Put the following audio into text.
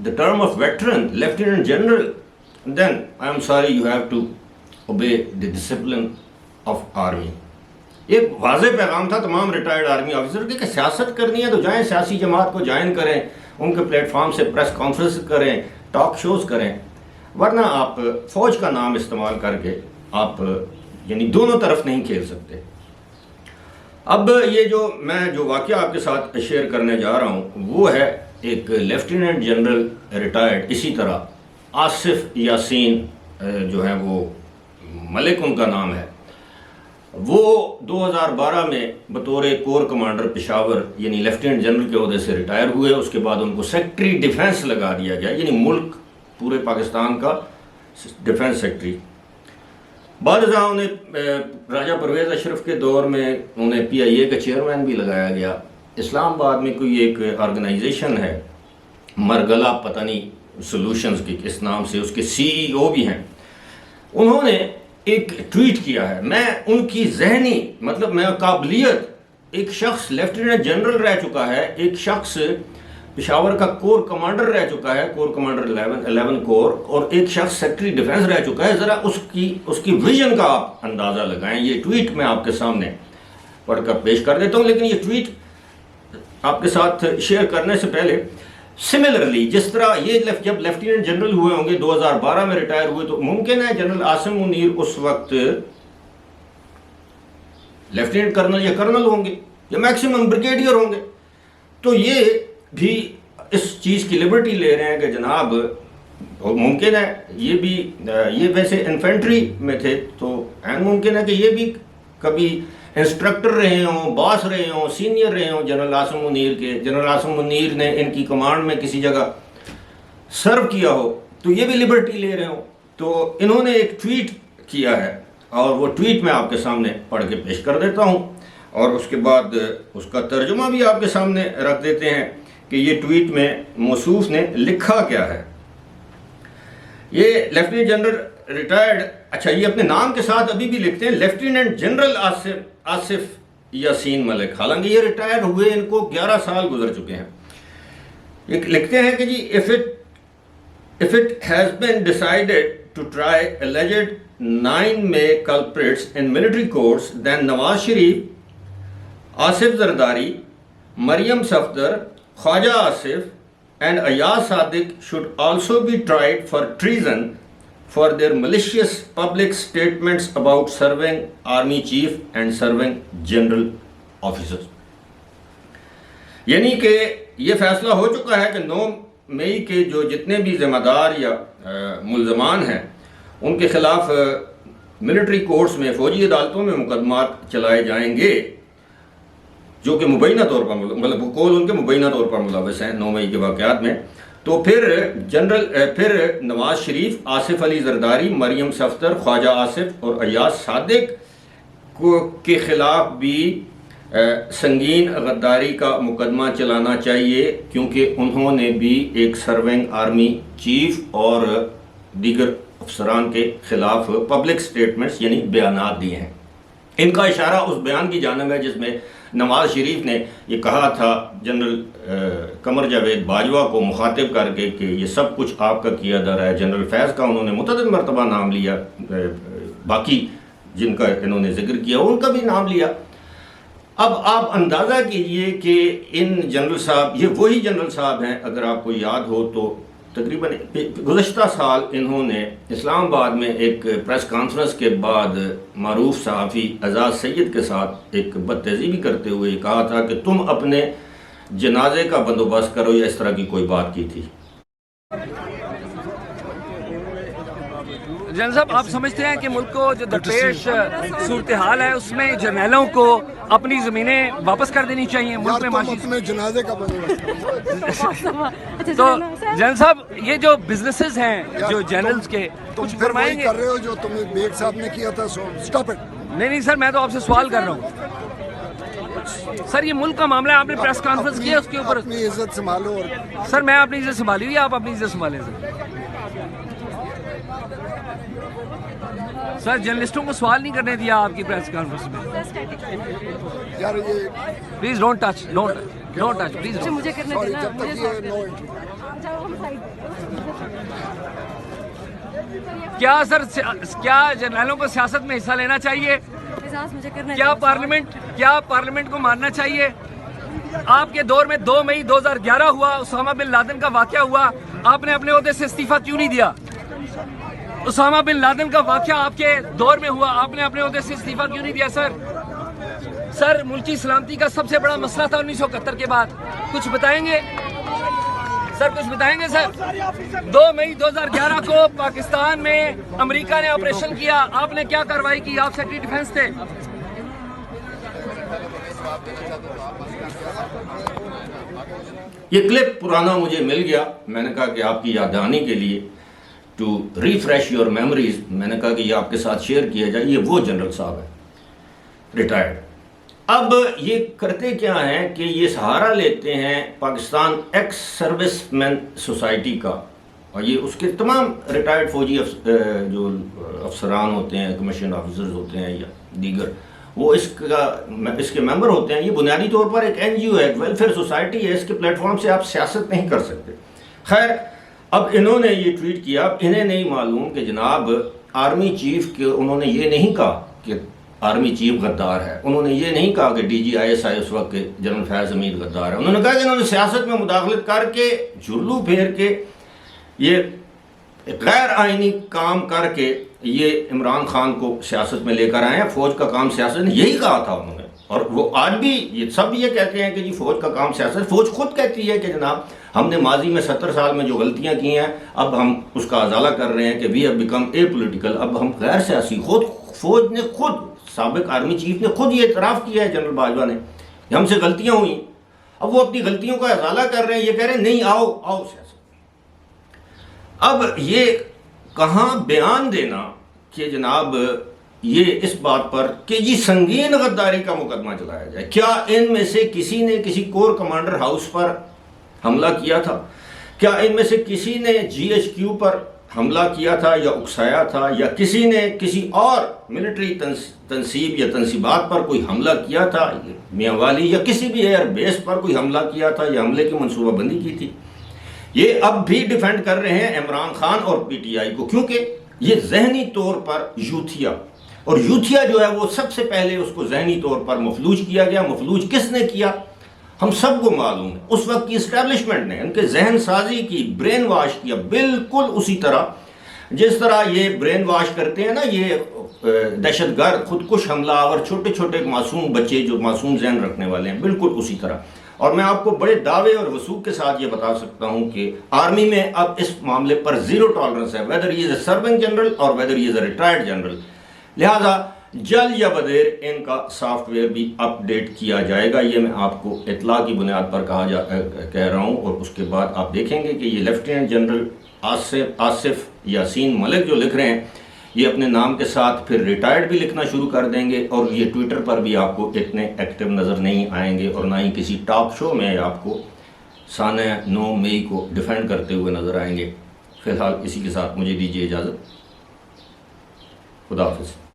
the term of veteran, lieutenant general, then I am sorry, you have to obey the discipline of army. ایک واضح پیغام تھا تمام retired army officer کہ سیاست کرنی ہے تو جائیں سیاسی جماعت کو جوائن کریں، ان کے پلیٹ فارم سے پریس کانفرنس کریں، ٹاک شوز کریں، ورنہ آپ فوج کا نام استعمال کر کے آپ یعنی دونوں طرف نہیں کھیل سکتے. اب یہ جو واقعہ آپ کے ساتھ شیئر کرنے جا رہا ہوں وہ ہے ایک لیفٹیننٹ جنرل ریٹائرڈ اسی طرح آصف یاسین جو ہیں وہ ملک ان کا نام ہے. وہ 2012 میں بطور کور کمانڈر پشاور یعنی لیفٹیننٹ جنرل کے عہدے سے ریٹائر ہوئے. اس کے بعد ان کو سیکٹری ڈیفنس لگا دیا گیا، یعنی ملک پورے پاکستان کا ڈیفنس سیکٹری. بعد ازاں انہیں راجہ پرویز اشرف کے دور میں انہیں پی آئی اے کا چیئرمین بھی لگایا گیا. اسلام آباد میں کوئی ایک آرگنائزیشن ہے مرگلہ پتہ نہیں سولوشنز کی اس نام سے، اس کے سی ای او بھی ہیں. انہوں نے ایک ٹویٹ کیا ہے. میں ان کی ذہنی میں قابلیت، ایک شخص لیفٹیننٹ جنرل رہ چکا ہے، ایک شخص پشاور کا کور کمانڈر رہ چکا ہے، کور کمانڈر 11 کور، اور ایک شخص سیکٹری ڈیفنس رہ چکا ہے. ذرا اس کی ویژن کا آپ اندازہ لگائیں. یہ ٹویٹ میں آپ کے سامنے پڑھ کر پیش کر دیتا ہوں، لیکن یہ ٹویٹ آپ کے ساتھ شیئر کرنے سے پہلے سملرلی جس طرح یہ جب لیفٹیننٹ جنرل ہوئے ہوں گے 2012 میں ریٹائر ہوئے، تو ممکن ہے جنرل عاصم منیر اس وقت لیفٹیننٹ کرنل یا کرنل ہوں گے یا میکسیمم بریگیڈیئر ہوں گے. تو یہ بھی اس چیز کی لبرٹی لے رہے ہیں کہ جناب ممکن ہے یہ ویسے انفینٹری میں تھے تو ممکن ہے کہ یہ بھی کبھی انسٹرکٹر رہے ہوں، باس رہے ہوں، سینئر رہے ہوں جنرل عاصم منیر کے. جنرل عاصم منیر نے ان کی کمانڈ میں کسی جگہ سرو کیا ہو تو یہ بھی لبرٹی لے رہے ہوں. تو انہوں نے ایک ٹویٹ کیا ہے اور وہ ٹویٹ میں آپ کے سامنے پڑھ کے پیش کر دیتا ہوں اور اس کے بعد اس کا ترجمہ بھی آپ کے سامنے رکھ دیتے ہیں کہ یہ ٹویٹ میں موصوف نے لکھا کیا ہے. یہ لیفٹیننٹ جنرل ریٹائرڈ، اچھا یہ اپنے نام کے ساتھ ابھی بھی لکھتے ہیں لیفٹیننٹ جنرل آصف یاسین ملک، حالانکہ یہ ریٹائر ہوئے ان کو 11 سال گزر چکے ہیں. لکھتے ہیں کہ جی if it has been decided to try alleged 9 May culprits in military courts, then Nawaz Sharif, Asif Zardari, Maryam Safdar, Khwaja Asif and Ayaz Sadiq should also be tried for treason for their malicious public statements about serving army chief and serving general officers. یعنی کہ یہ فیصلہ ہو چکا ہے کہ 9 مئی کے جو جتنے بھی ذمہ دار یا ملزمان ہیں ان کے خلاف ملٹری کورٹس میں، فوجی عدالتوں میں مقدمات چلائے جائیں گے جو کہ مبینہ طور پر قول ان کے مبینہ طور پر ملوث ہیں 9 مئی کے واقعات میں. تو پھر نواز شریف، آصف علی زرداری، مریم صفدر، خواجہ آصف اور ایاز صادق کے خلاف بھی سنگین غداری کا مقدمہ چلانا چاہیے، کیونکہ انہوں نے بھی ایک سرونگ آرمی چیف اور دیگر افسران کے خلاف پبلک سٹیٹمنٹس یعنی بیانات دیے ہیں. ان کا اشارہ اس بیان کی جانب ہے جس میں نواز شریف نے یہ کہا تھا جنرل قمر جاوید باجوہ کو مخاطب کر کے کہ یہ سب کچھ آپ کا کیا جا رہا ہے. جنرل فیض کا انہوں نے متعدد مرتبہ نام لیا، باقی جن کا انہوں نے ذکر کیا ان کا بھی نام لیا. اب آپ اندازہ کیجئے کہ ان جنرل صاحب، یہ وہی جنرل صاحب ہیں اگر آپ کو یاد ہو تو تقریباً گزشتہ سال انہوں نے اسلام آباد میں ایک پریس کانفرنس کے بعد معروف صحافی اعزاز سید کے ساتھ ایک بدتہذیبی کرتے ہوئے کہا تھا کہ تم اپنے جنازے کا بندوبست کرو یا اس طرح کی کوئی بات کی تھی. جنرل صاحب، آپ سمجھتے ہیں کہ ملک کو جو درپیش صورتحال ہے اس میں جرنیلوں کو اپنی زمینیں واپس کر دینی چاہیے؟ ملک میں معاشی اپنے جنازے کا بندوبست تو جنرل صاحب یہ جو بزنسز ہیں جو جنرلز کے کچھ فرمائیں گے؟ کر رہے ہو جو تم نے بیگ صاحب نے کیا تھا، سو سٹاپ اٹ. نہیں سر، میں تو آپ سے سوال کر رہا ہوں. سر یہ ملک کا معاملہ ہے، آپ نے پریس کانفرنس کیا اس کے اوپر. اپنی عزت سنبھالو. اور سر میں اپنی عزت سنبھالی ہوئی، آپ اپنی عزت سنبھالیں. سر جرنلسٹوں کو سوال نہیں کرنے دیا آپ کی پریس کانفرنس میں. یار یہ پلیز ڈونٹ ٹچ پلیز. مجھے کرنے سوری دینا، جب تک مجھے یہ نو انٹری. جاؤ ہم سائڈ. کیا سر کیا جرنیلوں کو سیاست میں حصہ لینا چاہیے؟ کیا پارلیمنٹ کو ماننا چاہیے؟ آپ کے دور میں 2 مئی 2011 ہوا، اسامہ بن لادن کا واقعہ ہوا، آپ نے اپنے عہدے سے استعفیٰ کیوں نہیں دیا؟ اسامہ بن لادن کا واقعہ آپ کے دور میں ہوا، آپ نے اپنے عہدے سے استعفیٰ کیوں نہیں دیا؟ سر ملکی سلامتی کا سب سے بڑا مسئلہ تھا 1971 کے بعد، کچھ بتائیں گے سر؟ کچھ بتائیں گے سر؟ 2 مئی 2011 کو پاکستان میں امریکہ نے آپریشن کیا، آپ نے کیا کارروائی کی؟ آپ سیکرٹری ڈیفنس تھے۔ یہ کلپ پرانا مجھے مل گیا، میں نے کہا کہ آپ کی یاد دہانی کے لیے ٹو ریفریش یور میموریز میں نے کہا کہ یہ آپ کے ساتھ شیئر کیا جائے۔ یہ وہ جنرل صاحب ہیں ریٹائرڈ۔ اب یہ کرتے کیا ہیں کہ یہ سہارا لیتے ہیں پاکستان ایکس سروس مین سوسائٹی کا، اور یہ اس کے تمام ریٹائرڈ فوجی جو افسران ہوتے ہیں، کمیشن آفیسرز ہوتے ہیں یا دیگر، وہ اس کے ممبر ہوتے ہیں۔ یہ بنیادی طور پر ایک این جی او ہے، ایک ویلفیئر سوسائٹی ہے، اس کے پلیٹ فارم سے آپ سیاست نہیں کر سکتے۔ خیر، اب انہوں نے یہ ٹویٹ کیا، اب انہیں نہیں معلوم کہ جناب آرمی چیف کے انہوں نے یہ نہیں کہا کہ آرمی چیف غدار ہے، انہوں نے یہ نہیں کہا کہ D G I S I اس وقت کے جنرل فیاض حمید غدار ہے، انہوں نے کہا کہ انہوں نے سیاست میں مداخلت کر کے جھرلو پھیر کے یہ غیر آئینی کام کر کے یہ عمران خان کو سیاست میں لے کر آئے ہیں۔ فوج کا کام سیاست نہیں، یہی کہا تھا انہوں نے، اور وہ آج بھی یہ سب یہ کہتے ہیں کہ جی فوج کا کام سیاست۔ فوج خود کہتی ہے کہ جناب ہم نے ماضی میں 70 سال میں جو غلطیاں کی ہیں اب ہم اس کا ازالہ کر رہے ہیں کہ we have become a political, اب ہم غیر سیاسی۔ فوج نے خود، سابق آرمی چیف نے خود یہ اعتراف کیا ہے جنرل باجوہ نے کہ ہم سے غلطیاں ہوئیں، اب وہ اپنی غلطیوں کا ازالہ کر رہے ہیں، یہ کہہ رہے ہیں نہیں آؤ سیاست۔ اب یہ کہاں بیان دینا کہ جناب یہ اس بات پر کہ جی سنگین غداری کا مقدمہ چلایا جائے، کیا ان میں سے کسی نے کسی کور کمانڈر ہاؤس پر حملہ کیا تھا؟ کیا ان میں سے کسی نے جی ایچ کیو پر حملہ کیا تھا یا اکسایا تھا، یا کسی نے کسی اور ملٹری تنصیب یا تنصیبات پر کوئی حملہ کیا تھا، میاں والی یا کسی بھی ایئر بیس پر کوئی حملہ کیا تھا یا حملے کی منصوبہ بندی کی تھی؟ یہ اب بھی ڈیفینڈ کر رہے ہیں عمران خان اور پی ٹی آئی کو، کیونکہ یہ ذہنی طور پر یوتھیا، اور یوتھیا جو ہے وہ سب سے پہلے اس کو ذہنی طور پر مفلوج کیا گیا۔ مفلوج کس نے کیا؟ ہم سب کو معلوم ہے، اس وقت کی اسٹیبلشمنٹ نے ان کے ذہن سازی کی، برین واش کیا، بالکل اسی طرح جس طرح یہ برین واش کرتے ہیں نا یہ دہشت گرد، خودکش حملہ آور، چھوٹے چھوٹے معصوم بچے جو معصوم ذہن رکھنے والے ہیں، بالکل اسی طرح۔ اور میں آپ کو بڑے دعوے اور وثوق کے ساتھ یہ بتا سکتا ہوں کہ آرمی میں اب اس معاملے پر زیرو ٹالرنس ہے، whether he is a serving general اور whether he is a retired general. لہذا جلد یا بدیر ان کا سافٹ ویئر بھی اپ ڈیٹ کیا جائے گا، یہ میں آپ کو اطلاع کی بنیاد پر کہہ رہا ہوں۔ اور اس کے بعد آپ دیکھیں گے کہ یہ لیفٹیننٹ جنرل آصف یاسین ملک جو لکھ رہے ہیں، یہ اپنے نام کے ساتھ پھر ریٹائرڈ بھی لکھنا شروع کر دیں گے، اور یہ ٹویٹر پر بھی آپ کو اتنے ایکٹیو نظر نہیں آئیں گے، اور نہ ہی کسی ٹاک شو میں آپ کو سانہ 9 مئی کو ڈیفینڈ کرتے ہوئے نظر آئیں گے۔ فی الحال اسی کے ساتھ مجھے دیجیے اجازت، خدا حافظ۔